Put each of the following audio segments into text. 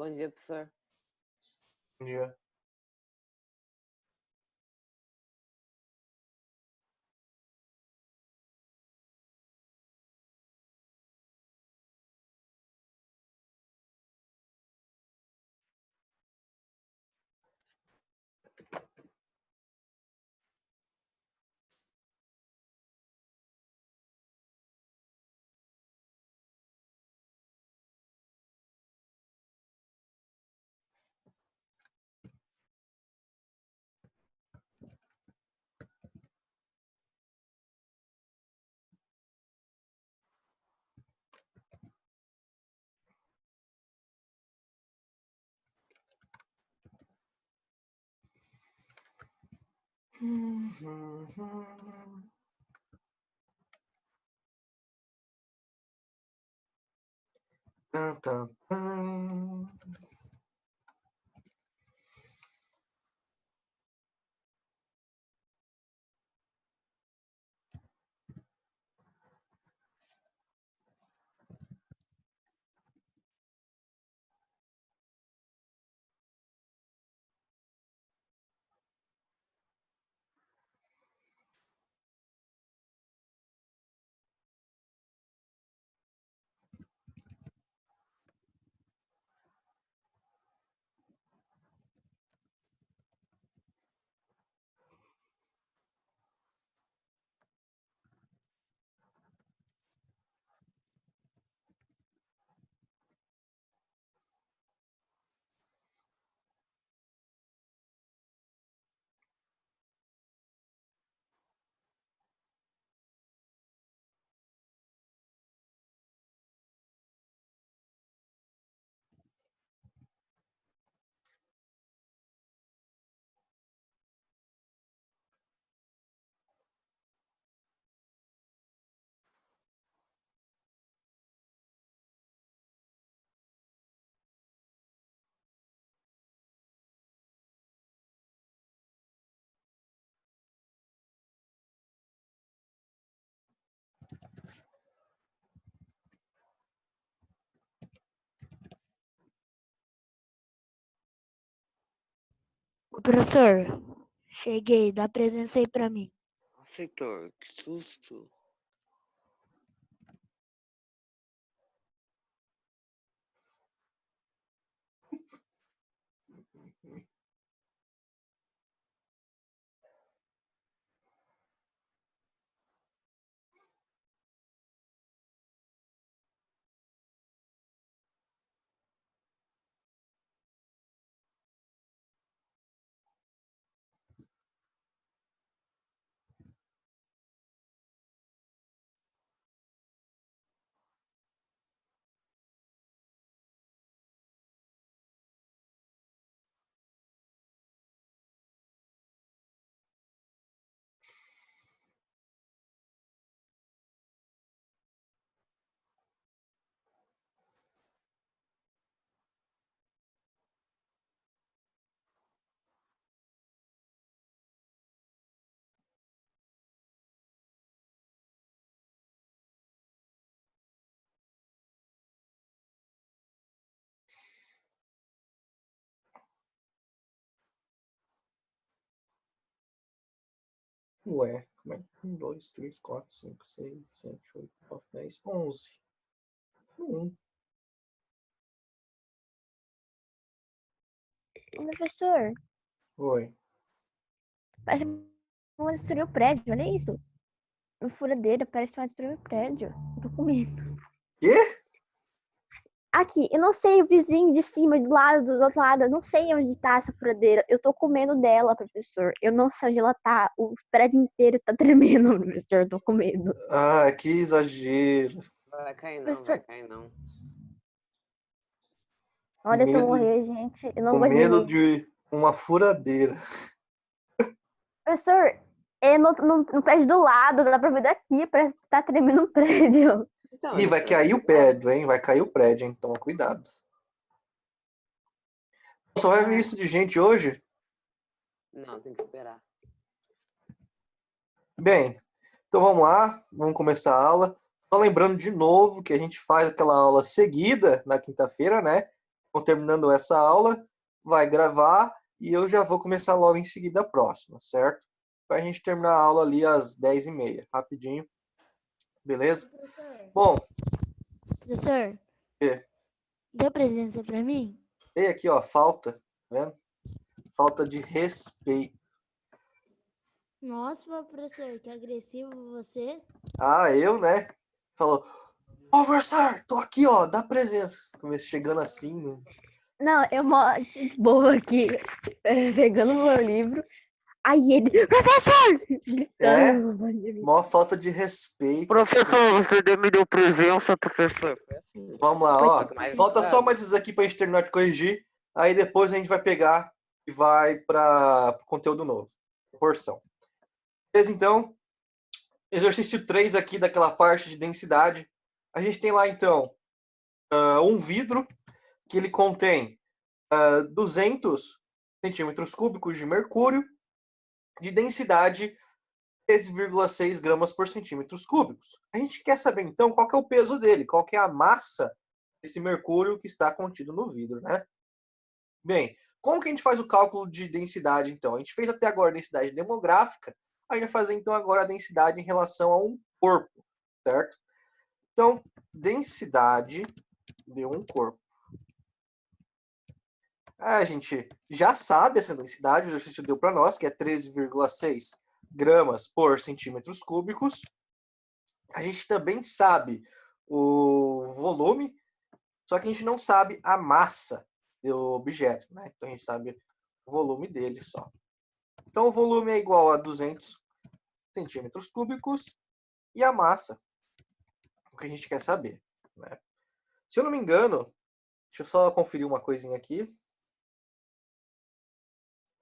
Bom dia, professor. Bom dia. Tan, tan, tan. Professor, cheguei, dá presença aí pra mim. Nossa, Heitor, que susto. Ué, como é que 1, 2, 3, 4, 5, 6, 7, 8, 9, 10, 11. Professor, Oi. parece que vão destruir o prédio, olha isso. Uma furadeira, parece que vai destruir o prédio. Eu tô com medo. Quê? Aqui, eu não sei o vizinho de cima, do lado, do outro lado, eu não sei onde tá essa furadeira. Eu tô com medo dela, professor. Eu não sei onde ela tá. O prédio inteiro tá tremendo, professor. Eu tô com medo. Ah, que exagero. Vai cair não, vai cair não. Olha, se eu Medo, morrer, gente, eu não o gosto de medo morrer. de uma furadeira. Professor, é no prédio do lado, dá pra ver daqui, parece que tá tremendo um prédio. Então, Ih, vai cair o prédio, hein? Vai cair o prédio, hein? Toma cuidado. Só vai ver isso de gente hoje? Não, tem que esperar. Bem, então vamos lá, vamos começar a aula. Só lembrando de novo que a gente faz aquela aula seguida na quinta-feira, né? Então, terminando essa aula, vai gravar e eu já vou começar logo em seguida a próxima, certo? Para a gente terminar a aula ali às 10h30, rapidinho. Beleza? Bom, Professor, é, deu presença pra mim? tem aqui, ó, falta, tá vendo? Falta de respeito. Nossa, professor, que agressivo você. Ah, eu, né? Falou, ô, professor, tô aqui, ó, dá presença. Comecei chegando assim, Não, eu mó boa aqui, pegando o meu livro. Aí ele, professor! Gritando. maior falta de respeito. Professor, você me deu presença, professor. Foi assim. Vamos lá, Foi ó. tipo mais Falta só grave. mais esses aqui pra gente terminar de corrigir. Aí depois a gente vai pegar e vai para o conteúdo novo. Porção. Beleza, então. Exercício 3 aqui daquela parte de densidade. A gente tem lá, então, um vidro que ele contém 200 centímetros cúbicos de mercúrio de densidade 13,6 gramas por centímetros cúbicos. A gente quer saber, então, qual que é o peso dele, qual que é a massa desse mercúrio que está contido no vidro, né? Bem, como que a gente faz o cálculo de densidade, então? A gente fez até agora a densidade demográfica, a gente vai fazer, então, agora a densidade em relação a um corpo, certo? Então, densidade de um corpo. A gente já sabe essa densidade, o exercício deu para nós, que é 13,6 gramas por centímetros cúbicos. A gente também sabe o volume, só que a gente não sabe a massa do objeto, né? Então a gente sabe o volume dele só. Então o volume é igual a 200 centímetros cúbicos e a massa, o que a gente quer saber, né? Se eu não me engano, deixa eu só conferir uma coisinha aqui.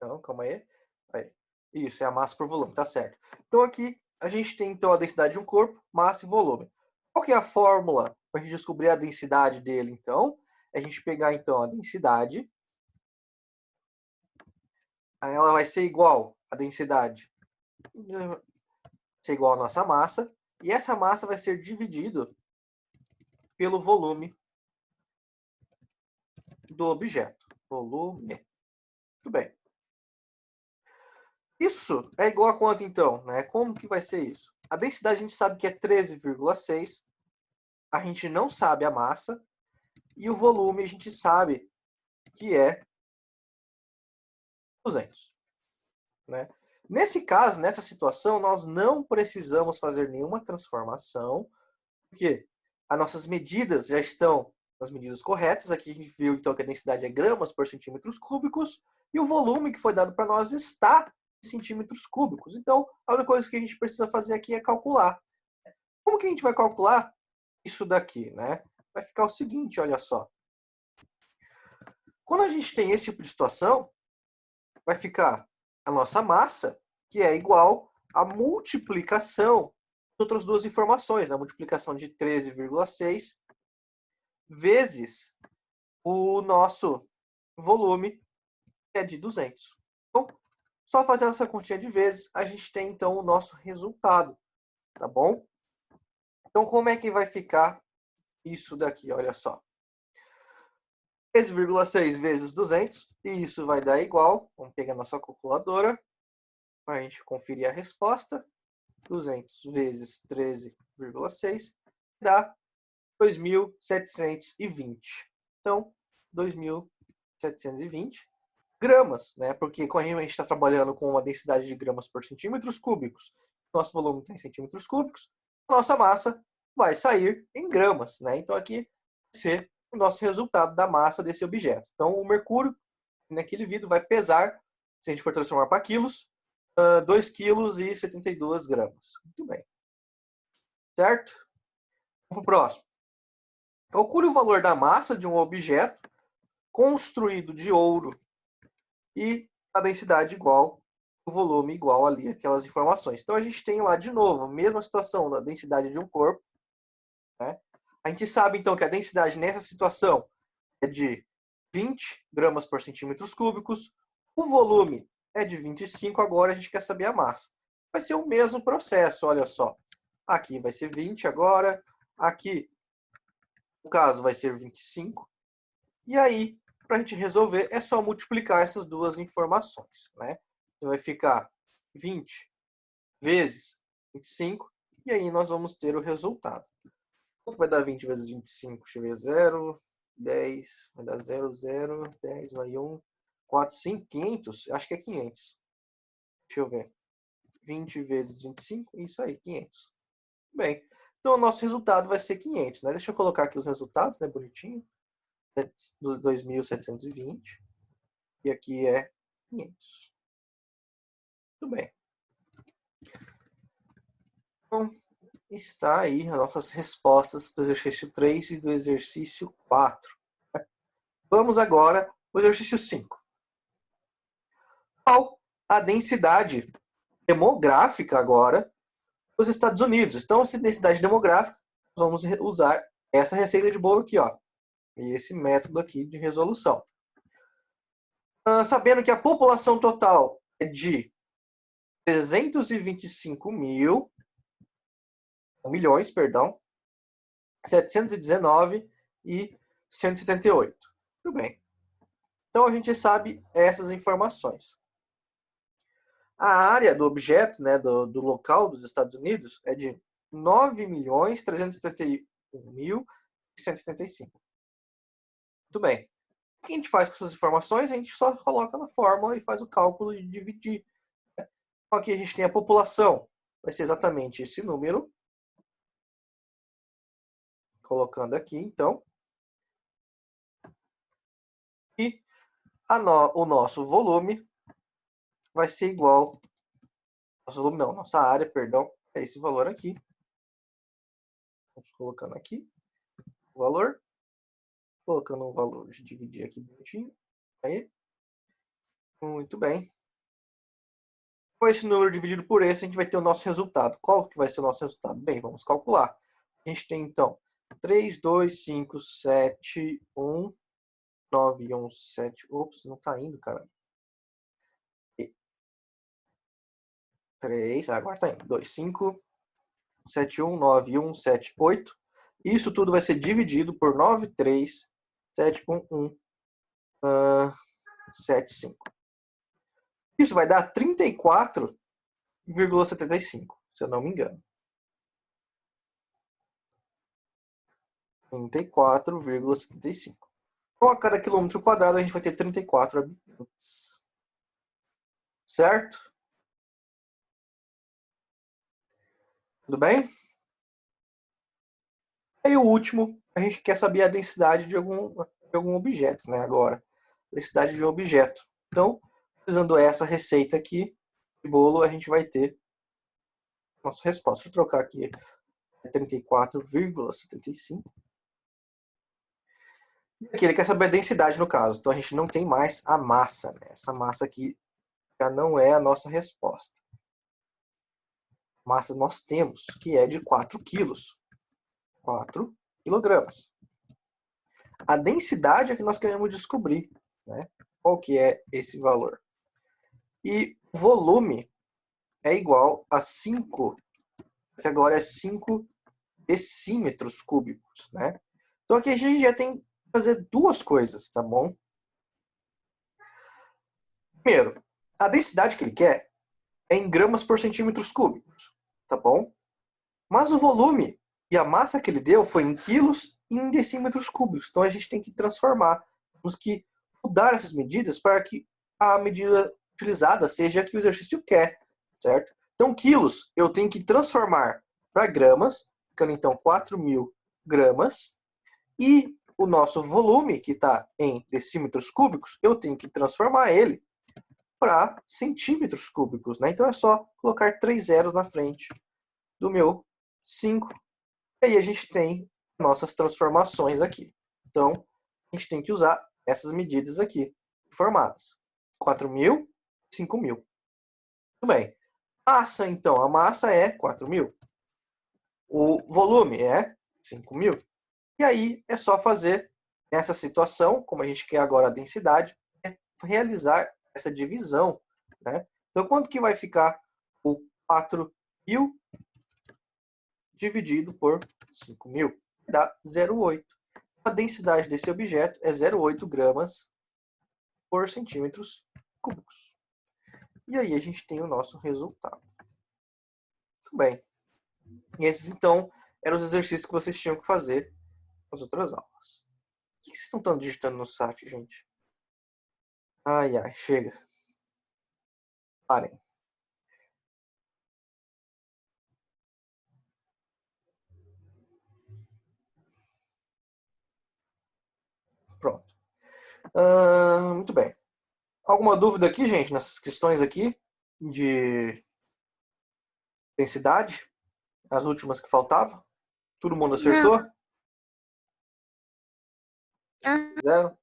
Não, calma aí. Aí. Isso, é a massa por volume, tá certo. Então aqui a gente tem então a densidade de um corpo, massa e volume. Qual que é a fórmula para a gente descobrir a densidade dele, então? É a gente pegar então a densidade, aí ela vai ser igual a densidade, vai ser igual a nossa massa, e essa massa vai ser dividido pelo volume do objeto. Volume. Muito bem. Isso é igual a quanto, então? Né? Como que vai ser isso? A densidade a gente sabe que é 13,6. A gente não sabe a massa. E o volume a gente sabe que é 200. Né? Nesse caso, nessa situação, nós não precisamos fazer nenhuma transformação, porque as nossas medidas já estão nas medidas corretas. Aqui a gente viu então que a densidade é gramas por centímetros cúbicos e o volume que foi dado para nós está em centímetros cúbicos. Então, a única coisa que a gente precisa fazer aqui é calcular. Como que a gente vai calcular isso daqui, né? Vai ficar o seguinte, olha só. Quando a gente tem esse tipo de situação, vai ficar a nossa massa, que é igual à multiplicação das outras duas informações, a multiplicação de 13,6 vezes o nosso volume, que é de 200. Então, só fazendo essa continha de vezes, a gente tem então o nosso resultado, tá bom? Então, como é que vai ficar isso daqui? Olha só. 13,6 vezes 200, e isso vai dar igual, vamos pegar nossa calculadora, para a gente conferir a resposta. 200 vezes 13,6 dá 2.720. Então, 2.720 gramas, né? Porque quando a gente está trabalhando com uma densidade de gramas por centímetros cúbicos, nosso volume tem centímetros cúbicos, a nossa massa vai sair em gramas, né? Então aqui vai ser o nosso resultado da massa desse objeto. Então o mercúrio naquele vidro vai pesar, se a gente for transformar para quilos, 2,72 kg. Muito bem. Certo? Vamos para o próximo. Calcule o valor da massa de um objeto construído de ouro e a densidade igual, o volume igual ali, aquelas informações. Então a gente tem lá de novo a mesma situação da densidade de um corpo. Né? A gente sabe então que a densidade nessa situação é de 20 gramas por centímetros cúbicos. O volume é de 25, agora a gente quer saber a massa. Vai ser o mesmo processo, olha só. Aqui vai ser 20 agora, aqui, no caso, vai ser 25. E aí, para a gente resolver, é só multiplicar essas duas informações, né? Então, vai ficar 20 vezes 25, e aí nós vamos ter o resultado. Quanto vai dar 20 vezes 25? Deixa eu ver, 0, 10, vai dar 0, 0, 10, vai 1, 4, 5, 500? Acho que é 500. Deixa eu ver. 20 vezes 25, isso aí, 500. Bem, então o nosso resultado vai ser 500, né? Deixa eu colocar aqui os resultados, né, bonitinho. 2.720. E aqui é 500. Muito bem. Então, está aí as nossas respostas do exercício 3 e do exercício 4. Vamos agora ao exercício 5. Qual a densidade demográfica agora dos Estados Unidos? Então, se densidade demográfica, nós vamos usar essa receita de bolo aqui, ó, e esse método aqui de resolução. Sabendo que a população total é de 325 milhões, 719 e 178. Muito bem. Então, a gente sabe essas informações. A área do objeto, né, do local dos Estados Unidos, é de 9.371.175. Muito bem. O que a gente faz com essas informações? A gente só coloca na fórmula e faz o cálculo de dividir. Então, aqui a gente tem a população. Vai ser exatamente esse número. Colocando aqui, então. E o nosso volume vai ser igual... Nosso volume não, nossa área, perdão, é esse valor aqui. Vamos colocando aqui o valor. Colocando o valor de dividir aqui bonitinho. Aí. Muito bem. Com esse número dividido por esse, a gente vai ter o nosso resultado. Qual que vai ser o nosso resultado? Bem, vamos calcular. A gente tem, então, 3, 2, 5, 7, 1, 9, 1, 7... Ops, não tá indo, cara. 3, agora tá indo. 2, 5, 7, 1, 9, 1, 7, 8. Isso tudo vai ser dividido por 9, 3, 7, 1, 1, 7, 5. Isso vai dar 34,75, se eu não me engano. 34,75. Então, a cada quilômetro quadrado, a gente vai ter 34 habitantes. Certo? Tudo bem? E o último, a gente quer saber a densidade de algum objeto, né? Agora, densidade de um objeto. Então, usando essa receita aqui de bolo, a gente vai ter nossa resposta. Vou trocar aqui 34,75. E aqui ele quer saber a densidade no caso. Então a gente não tem mais a massa, né? Essa massa aqui já não é a nossa resposta. A massa nós temos, que é de 4 quilos. 4 quilogramas. A densidade é que nós queremos descobrir, né? Qual que é esse valor? E o volume é igual a 5, que agora é 5 decímetros cúbicos, né? Então aqui a gente já tem que fazer duas coisas, tá bom? Primeiro, a densidade que ele quer é em gramas por centímetros cúbicos, tá bom? Mas o volume e a massa que ele deu foi em quilos e em decímetros cúbicos. Então a gente tem que transformar, temos que mudar essas medidas para que a medida utilizada seja a que o exercício quer, certo? Então quilos eu tenho que transformar para gramas, ficando então 4.000 gramas, e o nosso volume, que está em decímetros cúbicos, eu tenho que transformar ele para centímetros cúbicos, né? Então é só colocar 3 zeros na frente do meu 5. E aí a gente tem nossas transformações aqui. Então, a gente tem que usar essas medidas aqui, formadas. 4.000, 5.000. Muito bem. Massa, então. A massa é 4.000. O volume é 5.000. E aí é só fazer, nessa situação, como a gente quer agora a densidade, é realizar essa divisão, né? Então, quanto que vai ficar o 4.000 dividido por 5.000? Dá 0,8. a densidade desse objeto é 0,8 gramas por centímetros cúbicos. E aí a gente tem o nosso resultado. Muito bem. E esses, então, eram os exercícios que vocês tinham que fazer nas outras aulas. O que vocês estão digitando no site, gente? Ai, ai, chega. Parem. Pronto. Muito bem. Alguma dúvida aqui, gente, nessas questões aqui de densidade? As últimas que faltavam? Todo mundo acertou? Ah. Zero?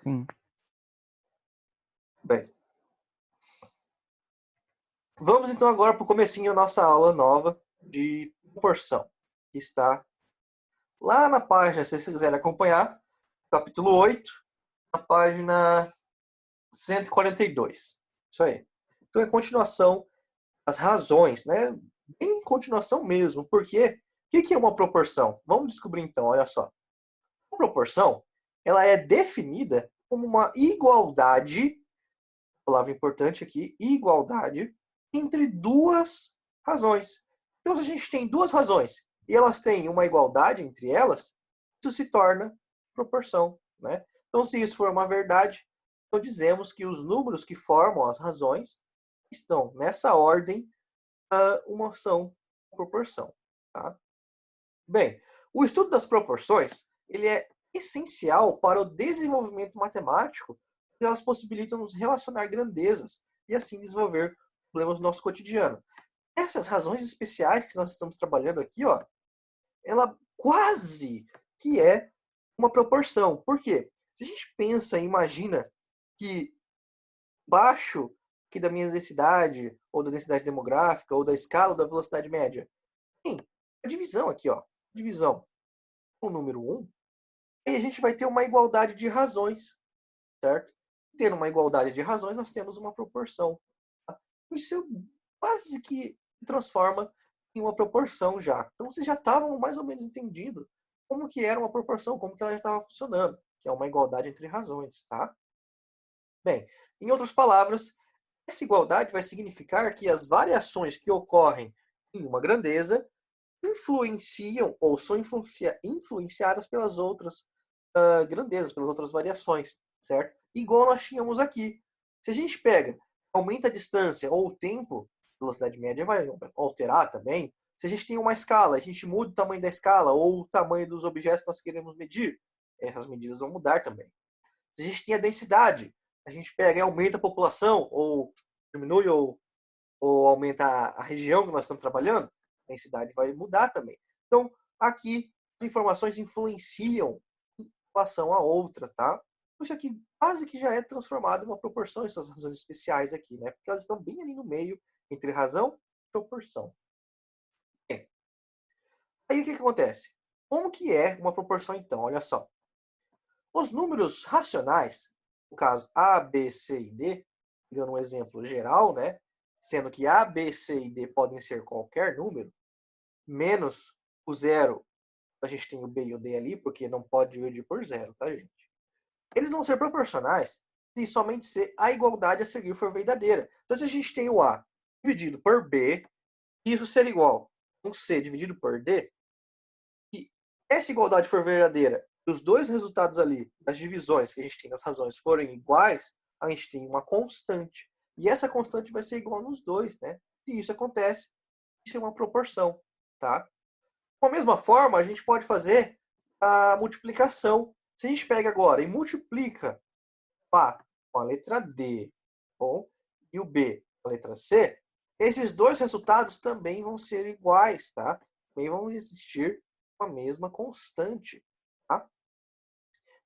Sim. Bem. Vamos então agora para o comecinho da nossa aula nova de proporção, que está lá na página, se vocês quiserem acompanhar, capítulo 8, na página 142. Isso aí. Então é continuação das razões, né? Bem continuação mesmo. Por quê? O que é uma proporção? Vamos descobrir então, olha só. Uma proporção, ela é definida como uma igualdade, palavra importante aqui, igualdade, entre duas razões. Então, se a gente tem duas razões e elas têm uma igualdade entre elas, isso se torna proporção, né? Então, se isso for uma verdade, então dizemos que os números que formam as razões estão nessa ordem, uma são proporção, tá? Bem, o estudo das proporções, ele é essencial para o desenvolvimento matemático, porque elas possibilitam nos relacionar grandezas e assim desenvolver problemas do nosso cotidiano. Essas razões especiais que nós estamos trabalhando aqui, ó, ela quase que é uma proporção. Por quê? Se a gente pensa e imagina que baixo aqui da minha densidade, ou da densidade demográfica, ou da escala ou da velocidade média, tem a divisão aqui, ó, divisão com o número 1, aí a gente vai ter uma igualdade de razões, certo? Tendo uma igualdade de razões, nós temos uma proporção. Tá? Isso quase que se transforma em uma proporção já. Então, vocês já estavam mais ou menos entendido como que era uma proporção, como que ela já estava funcionando, que é uma igualdade entre razões, tá? Bem, em outras palavras, essa igualdade vai significar que as variações que ocorrem em uma grandeza influenciam ou são influenciadas pelas outras grandezas, pelas outras variações, certo? Igual nós tínhamos aqui. Se a gente pega, aumenta a distância ou o tempo, a velocidade média vai alterar também. Se a gente tem uma escala, a gente muda o tamanho da escala ou o tamanho dos objetos que nós queremos medir, essas medidas vão mudar também. Se a gente tem a densidade, a gente pega e aumenta a população, ou diminui ou aumenta a região que nós estamos trabalhando, a densidade vai mudar também. Então, aqui, as informações influenciam em relação à outra, tá? Isso aqui quase que já é transformado em uma proporção, essas razões especiais aqui, né? Porque elas estão bem ali no meio, entre razão e proporção. Bem, aí o que acontece? Como que é uma proporção, então? Olha só. Os números racionais, no caso A, B, C e D, dando um exemplo geral, né? Sendo que A, B, C e D podem ser qualquer número, menos o zero, a gente tem o B e o D ali, porque não pode dividir por zero, tá, gente? Eles vão ser proporcionais se somente se a igualdade a seguir for verdadeira. Então, se a gente tem o A dividido por B, isso ser igual a um C dividido por D, e essa igualdade for verdadeira, e os dois resultados ali, das divisões que a gente tem nas razões, forem iguais, a gente tem uma constante. E essa constante vai ser igual nos dois, né? Se isso acontece, isso é uma proporção, tá? Da mesma forma, a gente pode fazer a multiplicação. Se a gente pega agora e multiplica o A com a letra D, bom, e o B com a letra C, esses dois resultados também vão ser iguais, tá? Também vão existir a mesma constante, tá?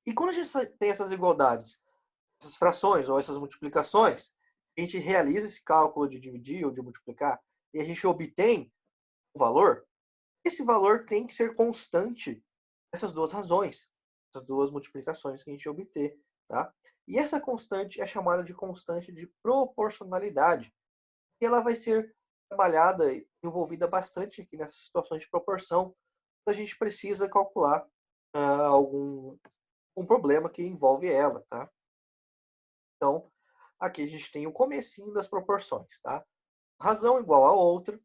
E quando a gente tem essas igualdades, essas frações ou essas multiplicações, a gente realiza esse cálculo de dividir ou de multiplicar e a gente obtém o valor, esse valor tem que ser constante essas duas razões, essas duas multiplicações que a gente obter, tá? E essa constante é chamada de constante de proporcionalidade. E ela vai ser trabalhada e envolvida bastante aqui nessas situações de proporção, a gente precisa calcular algum um problema que envolve ela, tá? Então, aqui a gente tem o comecinho das proporções, tá? Razão igual a outra,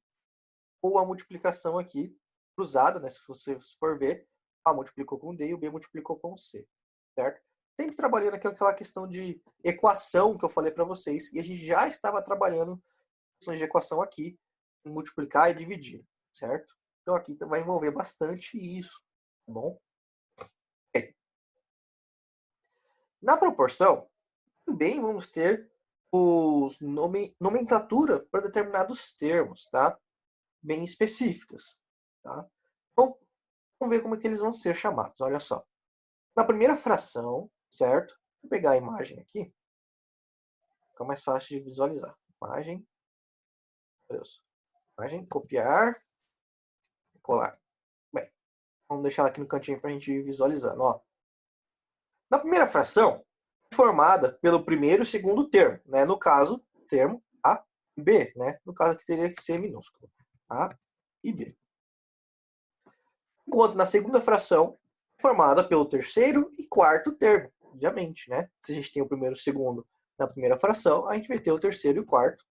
ou a multiplicação aqui cruzada, né? Se você for ver, A multiplicou com D e o B multiplicou com C, certo? Sempre trabalhando aqui aquela questão de equação que eu falei para vocês, e a gente já estava trabalhando questões de equação aqui, multiplicar e dividir, certo? Então aqui vai envolver bastante isso, tá bom? Na proporção, também vamos ter os nomenclatura para determinados termos, tá? Bem específicas, tá? Então, vamos ver como é que eles vão ser chamados. Olha só. Na primeira fração, certo? Vou pegar a imagem aqui. Fica mais fácil de visualizar. Imagem. Deus. Imagem, copiar. Colar. Bem, vamos deixar ela aqui no cantinho para a gente ir visualizando. Ó. Na primeira fração, formada pelo primeiro e segundo termo, né? No caso, termo A e B, né? No caso aqui teria que ser minúsculo. A e B. Enquanto na segunda fração, formada pelo terceiro e quarto termo, obviamente, né? Se a gente tem o primeiro e o segundo na primeira fração, a gente vai ter o terceiro e o quarto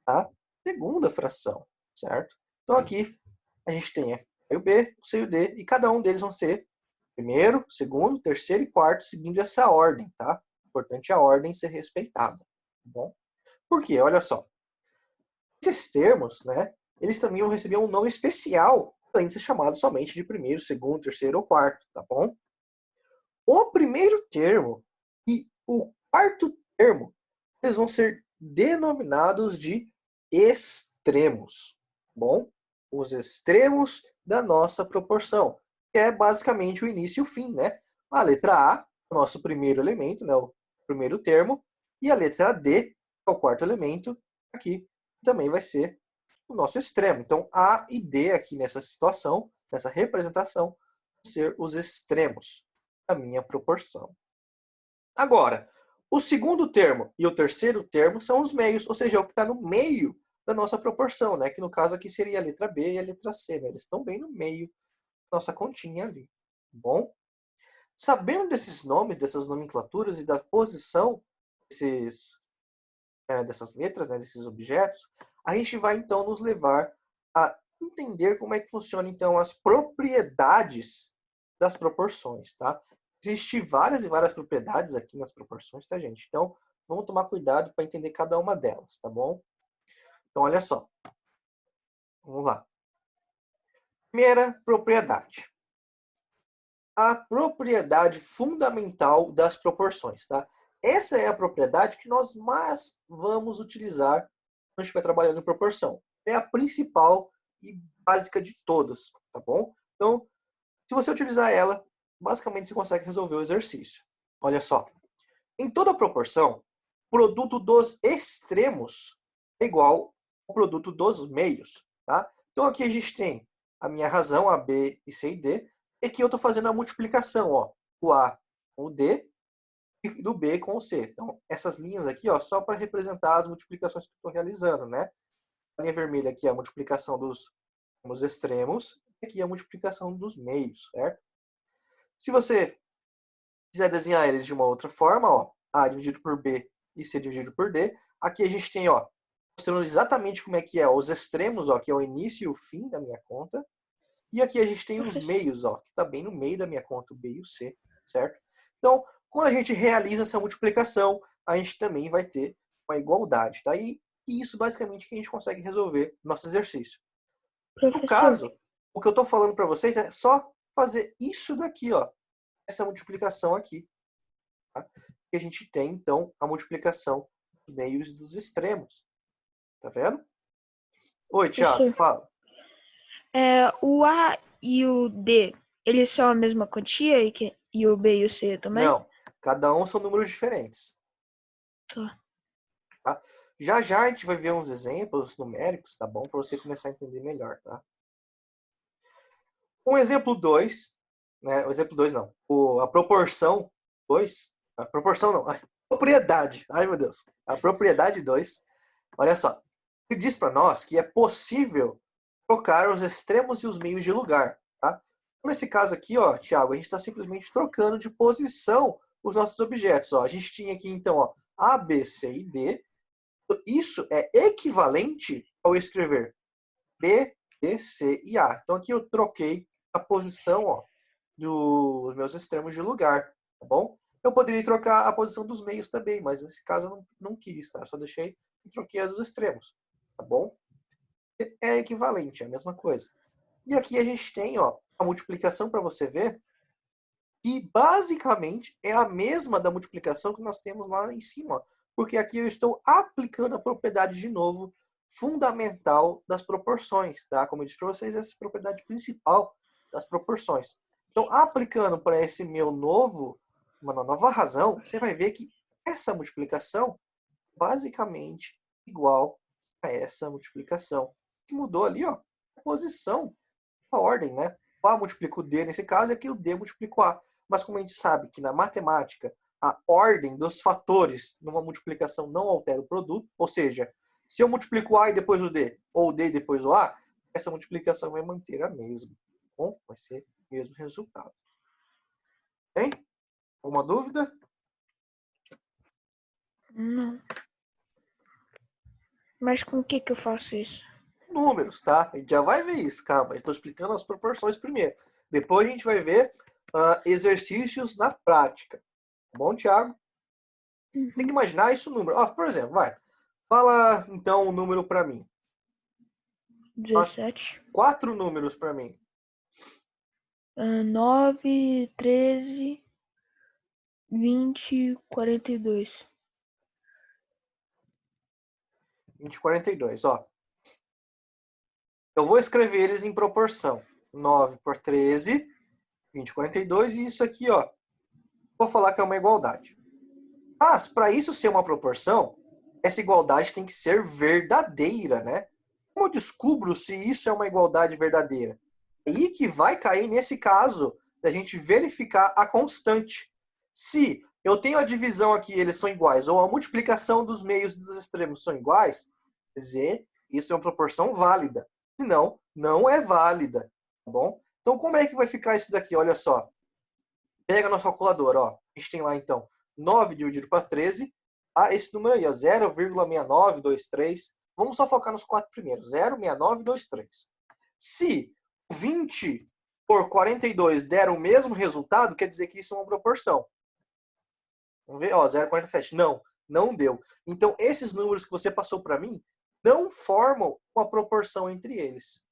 na segunda fração, certo? Então aqui a gente tem A e o B, o C e o D, e cada um deles vão ser primeiro, segundo, terceiro e quarto, seguindo essa ordem, tá? Importante a ordem ser respeitada, tá bom? Por quê? Olha só. Esses termos, né? Eles também vão receber um nome especial, além de ser chamado somente de primeiro, segundo, terceiro ou quarto, tá bom? O primeiro termo e o quarto termo, eles vão ser denominados de extremos, tá bom? Os extremos da nossa proporção, que é basicamente o início e o fim, né? A letra A, o nosso primeiro elemento, né? O primeiro termo, e a letra D, que é o quarto elemento, aqui também vai ser o nosso extremo. Então, A e D aqui nessa situação, nessa representação, vão ser os extremos da minha proporção. Agora, o segundo termo e o terceiro termo são os meios, ou seja, é o que está no meio da nossa proporção, né? Que no caso aqui seria a letra B e a letra C, né? Eles estão bem no meio da nossa continha ali, tá bom? Sabendo desses nomes, dessas nomenclaturas e da posição dessas letras, né, desses objetos, a gente vai então nos levar a entender como é que funcionam então as propriedades das proporções, tá? Existem várias e várias propriedades aqui nas proporções, tá, gente? Então, vamos tomar cuidado para entender cada uma delas, tá bom? Então, olha só. Vamos lá. Primeira propriedade. A propriedade fundamental das proporções, tá? Essa é a propriedade que nós mais vamos utilizar quando a gente vai trabalhando em proporção. É a principal e básica de todas, tá bom? Então, se você utilizar ela, basicamente você consegue resolver o exercício. Olha só. Em toda proporção, o produto dos extremos é igual ao produto dos meios, tá? Então aqui a gente tem a minha razão, A, B, e C e D, e aqui eu estou fazendo a multiplicação, ó, o A com o D e do B com o C. Então, essas linhas aqui, ó, só para representar as multiplicações que eu estou realizando, né? A linha vermelha aqui é a multiplicação dos extremos, e aqui é a multiplicação dos meios, certo? Se você quiser desenhar eles de uma outra forma, ó, A dividido por B e C dividido por D, aqui a gente tem, ó, mostrando exatamente como é que é os extremos, ó, que é o início e o fim da minha conta. E aqui a gente tem os meios, ó, que está bem no meio da minha conta, o B e o C, certo? Então, quando a gente realiza essa multiplicação, a gente também vai ter uma igualdade, tá? E isso basicamente que a gente consegue resolver no nosso exercício. No caso, o que eu estou falando para vocês é só fazer isso daqui, ó, essa multiplicação aqui. Tá? E a gente tem, então, a multiplicação dos meios e dos extremos. Tá vendo? Oi, Thiago, fala. O A e o D, eles são a mesma quantia e o B e o C também? Não, cada um são números diferentes. Tá? Já já a gente vai ver uns exemplos numéricos, tá bom? Para você começar a entender melhor, tá? Um exemplo 2, né? O exemplo 2 não. A proporção 2. A proporção não. A propriedade. Ai, meu Deus. A propriedade 2. Olha só. Ele diz para nós que é possível trocar os extremos e os meios de lugar, tá? Nesse caso aqui, ó, Thiago, a gente está simplesmente trocando de posição os nossos objetos. Ó. A gente tinha aqui, então, ó, A, B, C e D. Isso é equivalente ao escrever B, D, C e A. Então, aqui eu troquei a posição, ó, dos meus extremos de lugar, tá bom? Eu poderia trocar a posição dos meios também, mas nesse caso eu não quis, tá? Eu só deixei e troquei as dos extremos, tá bom? É equivalente, é a mesma coisa. E aqui a gente tem, ó, a multiplicação para você ver, que basicamente é a mesma da multiplicação que nós temos lá em cima, ó, porque aqui eu estou aplicando a propriedade de novo fundamental das proporções, tá? Como eu disse para vocês, essa é a propriedade principal das proporções. Então, aplicando para esse meu novo, uma nova razão, você vai ver que essa multiplicação basicamente igual a essa multiplicação. O que mudou ali, ó, a posição, a ordem, né? O A multiplica o D nesse caso, e aqui o D multiplica o A. Mas como a gente sabe que na matemática a ordem dos fatores numa multiplicação não altera o produto, ou seja, se eu multiplico o A e depois o D, ou o D e depois o A, essa multiplicação vai manter a mesma. Bom, vai ser o mesmo resultado. Tem? Alguma dúvida? Não. Mas com o que eu faço isso? Números, tá? A gente já vai ver isso, calma. Eu estou explicando as proporções primeiro. Depois a gente vai ver exercícios na prática. Tá bom, Thiago? Você tem que imaginar isso número. Ó, por exemplo, vai. Fala então o número para mim. 17. 4 números para mim. 9, 13, 20, 42. 20 e 42, ó. Eu vou escrever eles em proporção. 9 por 13, 20 e 42. E isso aqui, ó, vou falar que é uma igualdade. Mas, para isso ser uma proporção, essa igualdade tem que ser verdadeira, né? Como eu descubro se isso é uma igualdade verdadeira? Aí que vai cair nesse caso da gente verificar a constante. Se eu tenho a divisão aqui, eles são iguais, ou a multiplicação dos meios e dos extremos são iguais, quer dizer, isso é uma proporção válida. Senão, não é válida, tá bom? Então, como é que vai ficar isso daqui? Olha só. Pega a nossa calculadora, ó. A gente tem lá, então, 9 dividido para 13. Ah, esse número aí, ó, 0,6923. Vamos só focar nos 4 primeiros. 0,6923. Se 20 por 42 der o mesmo resultado, quer dizer que isso é uma proporção. Vamos ver, ó, 0,47. Não, não deu. Então, esses números que você passou para mim não formam uma proporção entre eles.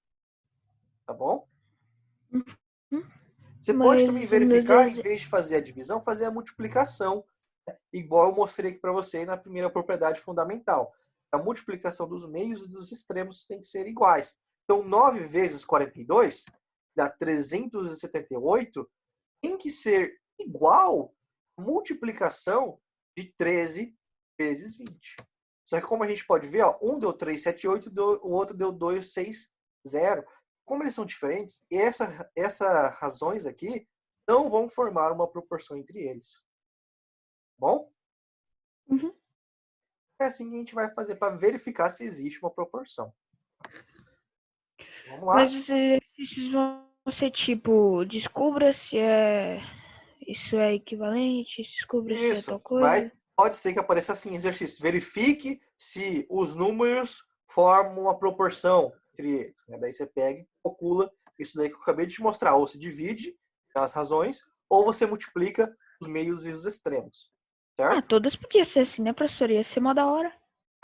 Tá bom? Você pode também verificar, em vez de fazer a divisão, fazer a multiplicação. Igual eu mostrei aqui para você na primeira propriedade fundamental. A multiplicação dos meios e dos extremos tem que ser iguais. Então, 9 vezes 42 dá 378. Tem que ser igual à multiplicação de 13 vezes 20. Só que como a gente pode ver, ó, um deu 378, o outro deu 260. Como eles são diferentes, essas razões aqui não vão formar uma proporção entre eles. Bom? Uhum. É assim que a gente vai fazer para verificar se existe uma proporção. Vamos lá. Mas os exercícios vão ser tipo, descubra se isso é equivalente, descubra se é Isso, tal coisa. pode ser que apareça assim, exercício. Verifique se os números formam uma proporção entre eles. Né? Daí você pega e calcula isso daí que eu acabei de te mostrar. Ou se divide as razões, ou você multiplica os meios e os extremos. Certo? Todas podiam ser assim, né, professor? Ia ser mó da hora.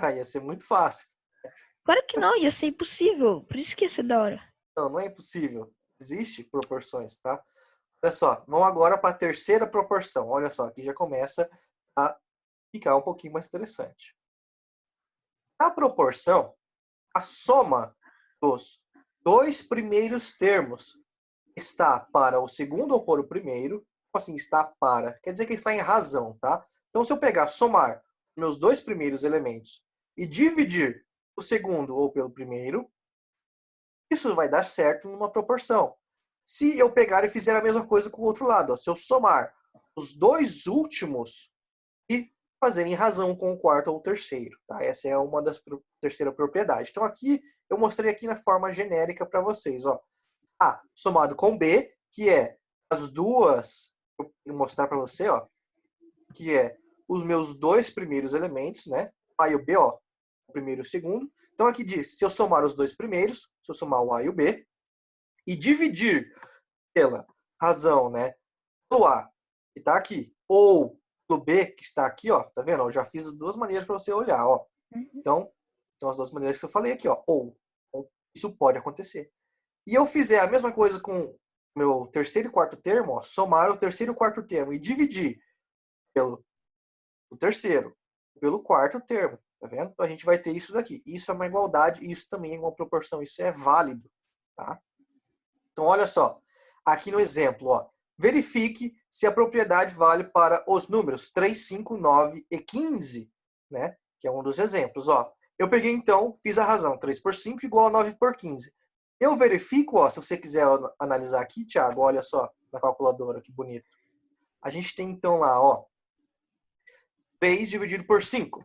Ia ser muito fácil. Claro que não, ia ser impossível. Por isso que ia ser da hora. Não é impossível. Existem proporções, tá? Olha só, vamos agora para a terceira proporção. Olha só, aqui já começa a ficar um pouquinho mais interessante. Na proporção, a soma dos dois primeiros termos está para o segundo ou para o primeiro. Como assim está para? Quer dizer que está em razão, tá? Então, se eu pegar, somar meus dois primeiros elementos e dividir o segundo ou pelo primeiro, isso vai dar certo numa proporção. Se eu pegar e fizer a mesma coisa com o outro lado, ó, se eu somar os dois últimos e fazer em razão com o quarto ou o terceiro, tá? Essa é uma das terceira propriedades. Então aqui eu mostrei aqui na forma genérica para vocês, ó. A somado com B que é as duas, vou mostrar para você, ó, que é os meus dois primeiros elementos, né? A e o B, ó, o primeiro e o segundo. Então aqui diz, se eu somar os dois primeiros, se eu somar o A e o B, e dividir pela razão, né, pelo A, que está aqui, ou pelo B, que está aqui, ó, tá vendo? Eu já fiz duas maneiras para você olhar, ó. Então, são as duas maneiras que eu falei aqui, ó, ou. Então, isso pode acontecer. E eu fizer a mesma coisa com o meu terceiro e quarto termo, ó, somar o terceiro e o quarto termo e dividir pelo o terceiro, pelo quarto termo, tá vendo? Então a gente vai ter isso daqui. Isso é uma igualdade, isso também é uma proporção, isso é válido, tá? Então olha só, aqui no exemplo, ó, verifique se a propriedade vale para os números 3, 5, 9 e 15, né? Que é um dos exemplos, ó. Eu peguei então, fiz a razão, 3 por 5 igual a 9 por 15. Eu verifico, ó, se você quiser analisar aqui, Thiago, olha só, na calculadora, que bonito. A gente tem então lá, ó, 3 dividido por 5,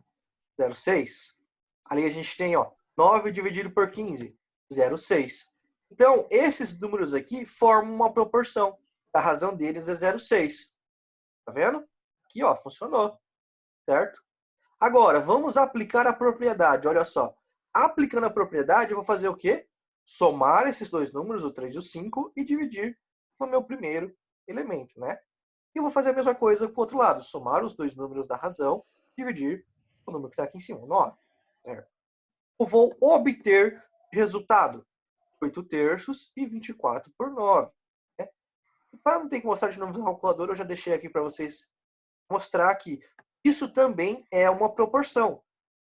0,6. Ali a gente tem, ó, 9 dividido por 15, 0,6. Então, esses números aqui formam uma proporção. A razão deles é 0,6. Tá vendo? Aqui, ó, funcionou. Certo? Agora, vamos aplicar a propriedade. Olha só. Aplicando a propriedade, eu vou fazer o quê? Somar esses dois números, o 3 e o 5, e dividir no meu primeiro elemento, né? E eu vou fazer a mesma coisa para o outro lado. Somar os dois números da razão, dividir o número que está aqui em cima, 9. Certo? Eu vou obter resultado. 8 terços e 24 por 9. Né? Para não ter que mostrar de novo no calculador, eu já deixei aqui para vocês mostrar que isso também é uma proporção.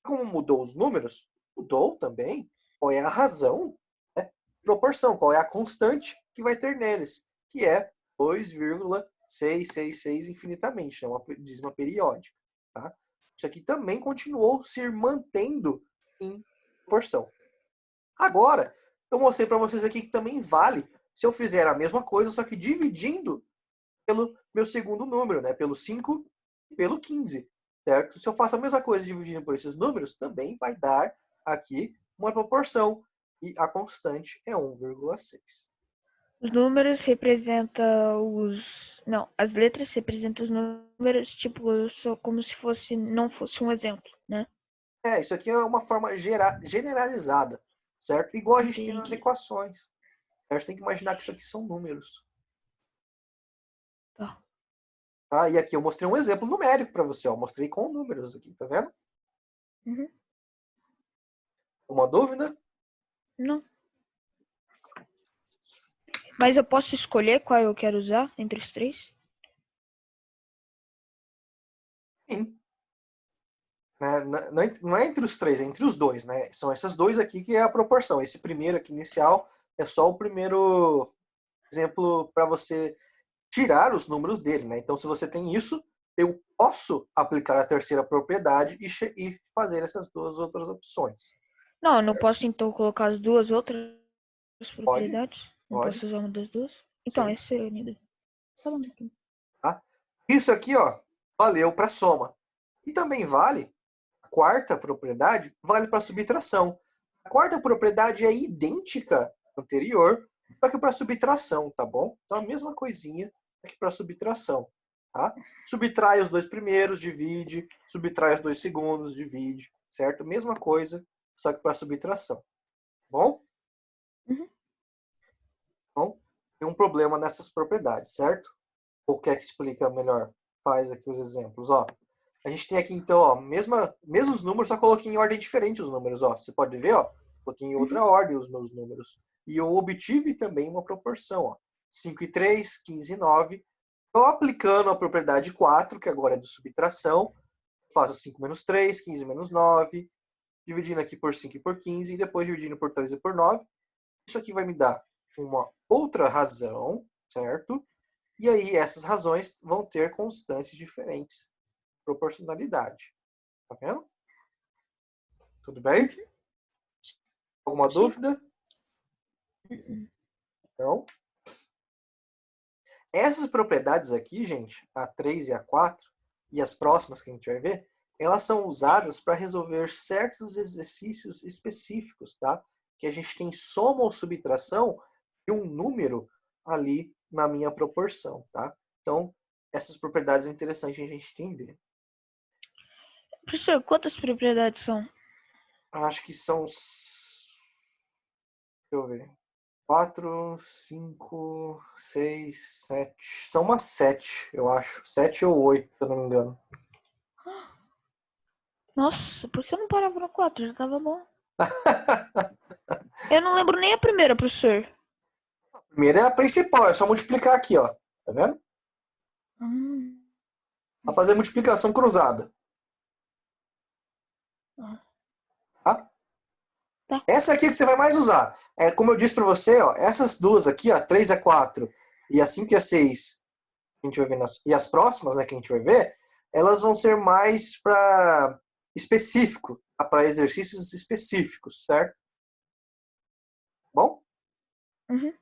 Como mudou os números, mudou também qual é a razão, né? Proporção, qual é a constante que vai ter neles, que é 2,666 infinitamente, é uma dízima periódica. Tá? Isso aqui também continuou se mantendo em proporção. Agora, eu mostrei para vocês aqui que também vale se eu fizer a mesma coisa, só que dividindo pelo meu segundo número, né? Pelo 5 e pelo 15, certo? Se eu faço a mesma coisa dividindo por esses números, também vai dar aqui uma proporção. E a constante é 1,6. Os números representam os... Não, as letras representam os números, tipo, só como se fosse, não fosse um exemplo, né? Isso aqui é uma forma generalizada, certo? Igual a gente tem nas Entendi. equações. A gente tem que imaginar que isso aqui são números. Tá. Tá? E aqui eu mostrei um exemplo numérico para você, ó. Mostrei com números aqui, tá vendo? Uhum. Uma dúvida? Não. Mas eu posso escolher qual eu quero usar entre os três? Sim. Não é entre os três, é entre os dois, né? São esses dois aqui que é a proporção. Esse primeiro aqui inicial é só o primeiro exemplo para você tirar os números dele, né? Então, se você tem isso, eu posso aplicar a terceira propriedade e fazer essas duas outras opções. Não, eu não posso então colocar as duas outras Pode, propriedades? Não pode. posso usar uma das duas? Então, Sim. essa é a unidade. Tá bom. Então. Tá? Isso aqui, ó, valeu para soma. E também vale, a quarta propriedade, vale para subtração. A quarta propriedade é idêntica à anterior, só que para subtração, tá bom? Então, a mesma coisinha aqui para subtração. Tá? Subtrai os dois primeiros, divide. Subtrai os dois segundos, divide. Certo? Mesma coisa, só que para subtração. Bom? Uhum. Então, tem um problema nessas propriedades, certo? Ou quer que explica melhor? Faz aqui os exemplos, ó. A gente tem aqui, então, ó, mesmos números, só coloquei em ordem diferente os números, ó. Você pode ver, ó, coloquei em outra ordem os meus números. E eu obtive também uma proporção, ó. 5 e 3, 15 e 9. Estou aplicando a propriedade 4, que agora é de subtração. Faço 5 menos 3, 15 menos 9. Dividindo aqui por 5 e por 15. E depois dividindo por 3 e por 9. Isso aqui vai me dar uma outra razão, certo? E aí essas razões vão ter constantes diferentes. Proporcionalidade. Tá vendo? Tudo bem? Alguma dúvida? Não? Essas propriedades aqui, gente, a 3 e a 4, e as próximas que a gente vai ver, elas são usadas para resolver certos exercícios específicos, tá? Que a gente tem soma ou subtração de um número ali na minha proporção, tá? Então, essas propriedades é interessante a gente entender. Professor, quantas propriedades são? Acho que são... Deixa eu ver. 4, 5, 6, 7. São umas 7, eu acho. 7 ou 8, se eu não me engano. Nossa, por que eu não parava no 4? Já tava bom. Eu não lembro nem a primeira, professor. A primeira é a principal, é só multiplicar aqui, ó. Tá vendo? Vai fazer multiplicação cruzada. Tá? Tá. Essa aqui que você vai mais usar. É, como eu disse pra você, ó, essas duas aqui, ó, 3 a 4 e a 5 e a 6, a gente vai ver e as próximas, né, que a gente vai ver, elas vão ser mais para específico, tá? Para exercícios específicos, certo? Bom? Uhum.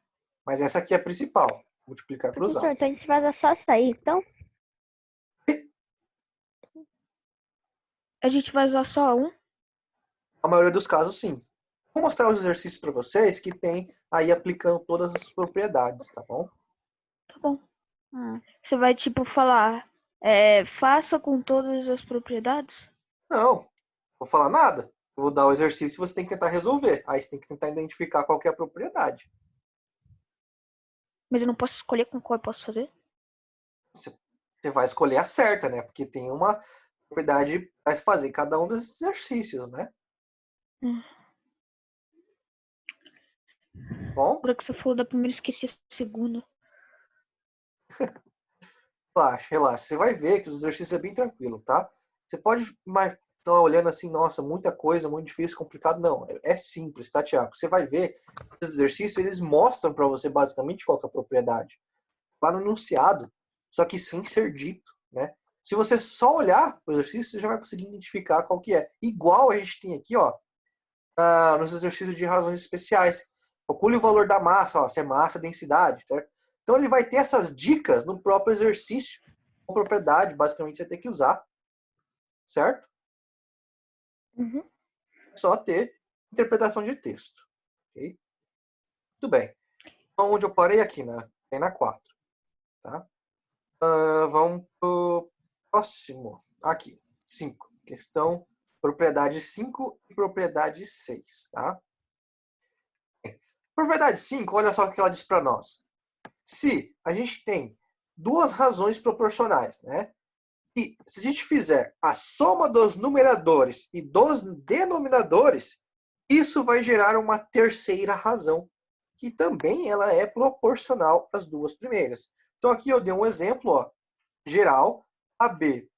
Mas essa aqui é a principal, multiplicar Professor, cruzado. então a gente vai usar só isso aí, então? A gente vai usar só um? Na maioria dos casos, sim. Vou mostrar os exercícios para vocês que tem aí aplicando todas as propriedades, tá bom? Tá bom. Ah, Você vai, tipo, falar, faça com todas as propriedades? Não, vou falar nada. Eu vou dar o exercício e você tem que tentar resolver. Aí você tem que tentar identificar qual que é a propriedade. Mas eu não posso escolher com qual eu posso fazer? Você vai escolher a certa, né? Porque tem uma propriedade para fazer cada um desses exercícios, né? Bom, Na hora que você falou da primeira, eu esqueci a segunda. relaxa, relaxa. Você vai ver que os exercícios é bem tranquilo, tá? Você pode estar olhando assim, nossa, muita coisa, muito difícil, complicado. Não, é simples, tá, Tiago? Você vai ver que os exercícios, eles mostram para você basicamente qual que é a propriedade. Lá no enunciado, só que sem ser dito, né? Se você só olhar o exercício, você já vai conseguir identificar qual que é. Igual a gente tem aqui, ó, nos exercícios de razões especiais. Calcule o valor da massa, ó, se é massa, densidade, tá? Então ele vai ter essas dicas no próprio exercício. Com propriedade, basicamente, você tem que usar. Certo? Uhum. É só ter interpretação de texto. Ok? Muito bem. Então, onde eu parei aqui, né? Tem na 4. Tá? Vamos pro próximo. Aqui, 5. Questão propriedade 5 e propriedade 6. Tá? Propriedade 5, olha só o que ela diz para nós. Se a gente tem duas razões proporcionais, né? E se a gente fizer a soma dos numeradores e dos denominadores, isso vai gerar uma terceira razão, que também ela é proporcional às duas primeiras. Então aqui eu dei um exemplo, ó, geral, AB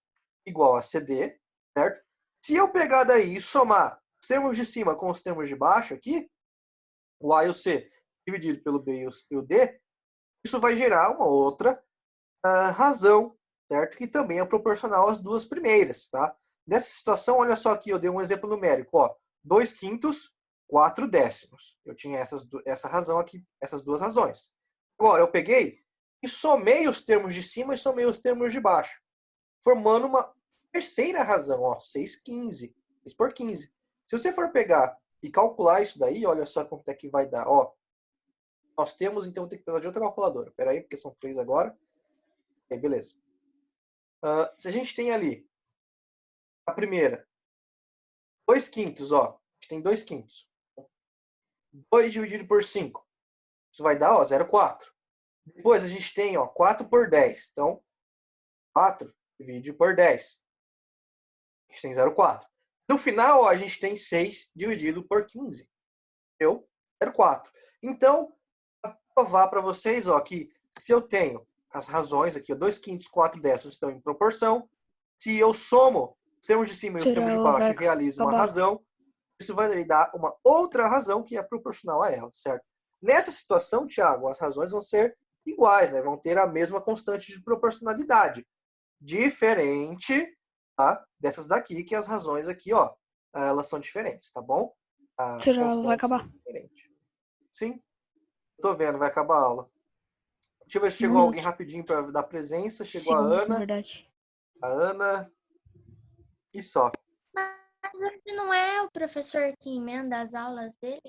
igual a CD, certo? Se eu pegar daí e somar os termos de cima com os termos de baixo aqui, o A e o C dividido pelo B e o D, isso vai gerar uma outra razão, certo? Que também é proporcional às duas primeiras, tá? Nessa situação, olha só aqui, eu dei um exemplo numérico, ó, 2 quintos, 4 décimos. Eu tinha essa razão aqui, essas duas razões. Agora, eu peguei e somei os termos de cima e somei os termos de baixo, formando uma terceira razão, ó, 6 15, 6 por 15. Se você for pegar e calcular isso daí, olha só quanto é que vai dar, ó. Nós temos, então, vou ter que precisar de outra calculadora. Espera aí, porque são 3 agora. Aí, beleza. Se a gente tem ali a primeira, 2 quintos, ó. A gente tem 2 quintos. 2 dividido por 5. Isso vai dar, ó, 0,4. Depois a gente tem, ó, 4 por 10. Então, 4 dividido por 10. A gente tem 0,4. No final, ó, a gente tem 6 dividido por 15. Deu 0,4. Então, vou provar para vocês, ó, que se eu tenho as razões aqui, ó, 2 quintos, 4 décimos estão em proporção. Se eu somo os termos de cima e os termos de baixo e realizo uma razão, isso vai me dar uma outra razão que é proporcional a ela, certo? Nessa situação, Thiago, as razões vão ser iguais, né? Vão ter a mesma constante de proporcionalidade. Diferente, tá? Dessas daqui, que as razões aqui, ó, elas são diferentes, tá bom? As Será vai constantes acabar? são diferentes. Sim, tô vendo, vai acabar a aula. Deixa eu ver se chegou alguém rapidinho para dar presença. Chegou a Segundos, na Ana. verdade. A Ana. E só. Mas não é o professor que emenda as aulas dele?